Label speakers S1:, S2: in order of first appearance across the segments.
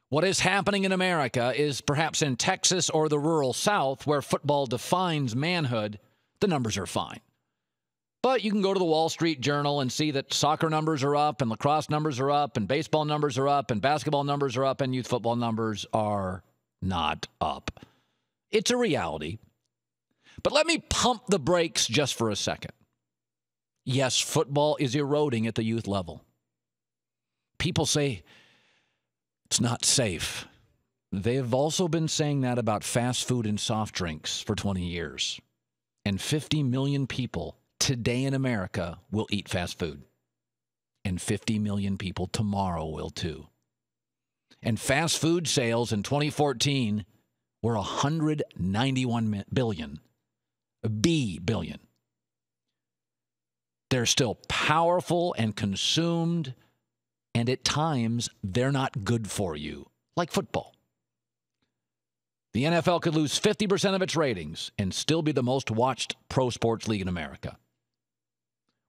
S1: What is happening in America is perhaps in Texas or the rural South, where football defines manhood, the numbers are fine. But you can go to the Wall Street Journal and see that soccer numbers are up and lacrosse numbers are up and baseball numbers are up and basketball numbers are up and youth football numbers are not up. It's a reality. But let me pump the brakes just for a second. Yes, football is eroding at the youth level. People say it's not safe. They've also been saying that about fast food and soft drinks for 20 years. And 50 million people today in America will eat fast food. And 50 million people tomorrow will too. And fast food sales in 2014 were $191 billion. billion. They're still powerful and consumed, and at times they're not good for you, like football. The NFL could lose 50% of its ratings and still be the most watched pro sports league in America.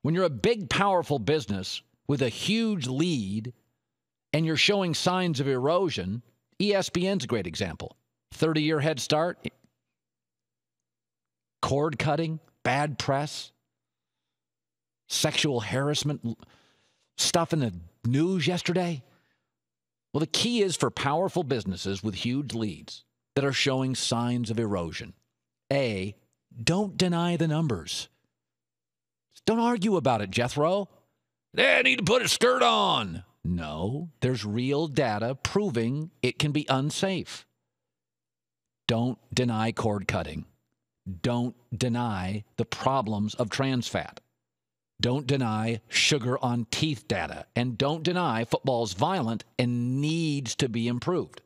S1: When you're a big, powerful business with a huge lead and you're showing signs of erosion, ESPN's a great example. 30-year head start, cord cutting, bad press, sexual harassment stuff in the news yesterday. Well, the key is for powerful businesses with huge leads that are showing signs of erosion. A, don't deny the numbers. Don't argue about it, Jethro. They need to put a skirt on. No, there's real data proving it can be unsafe. Don't deny cord cutting. Don't deny the problems of trans fat. Don't deny sugar on teeth data. And don't deny football's violent and needs to be improved.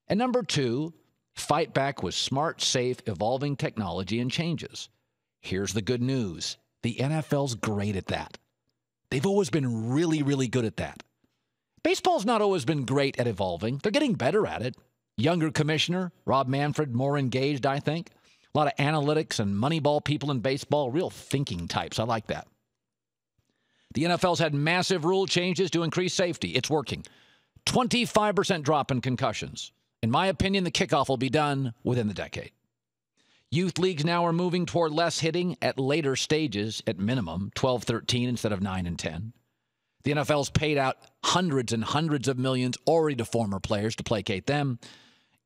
S1: And number two, fight back with smart, safe, evolving technology and changes. Here's the good news. The NFL's great at that. They've always been really, really good at that. Baseball's not always been great at evolving. They're getting better at it. Younger commissioner, Rob Manfred, more engaged, I think. A lot of analytics and moneyball people in baseball, real thinking types. I like that. The NFL's had massive rule changes to increase safety. It's working. 25% drop in concussions. In my opinion, the kickoff will be done within the decade. Youth leagues now are moving toward less hitting at later stages, at minimum, 12, 13 instead of 9 and 10. The NFL's paid out hundreds and hundreds of millions already to former players to placate them.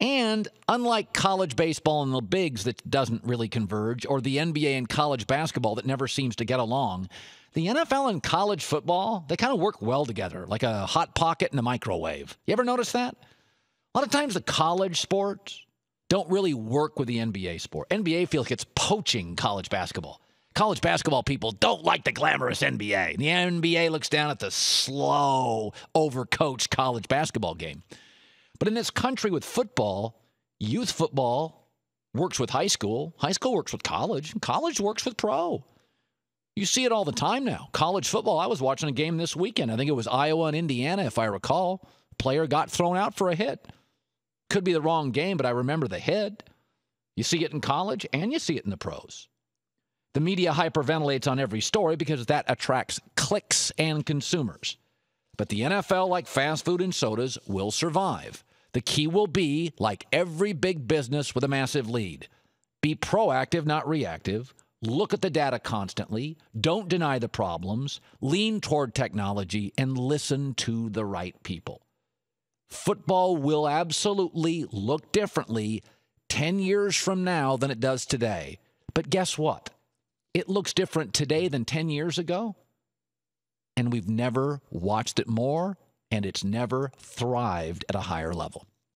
S1: And unlike college baseball and the bigs that doesn't really converge, or the NBA and college basketball that never seems to get along, the NFL and college football, they kind of work well together, like a hot pocket and a microwave. You ever notice that? A lot of times the college sports don't really work with the NBA sport. NBA feels like it's poaching college basketball. College basketball people don't like the glamorous NBA. The NBA looks down at the slow, overcoached college basketball game. But in this country with football, youth football works with high school works with college, and college works with pro. You see it all the time now. College football, I was watching a game this weekend. I think it was Iowa and Indiana, if I recall. Player got thrown out for a hit. Could be the wrong game, but I remember the hit. You see it in college, and you see it in the pros. The media hyperventilates on every story because that attracts clicks and consumers. But the NFL, like fast food and sodas, will survive. The key will be, like every big business with a massive lead, be proactive, not reactive. Look at the data constantly. Don't deny the problems. Lean toward technology and listen to the right people. Football will absolutely look differently 10 years from now than it does today. But guess what? It looks different today than 10 years ago. And we've never watched it more, and it's never thrived at a higher level.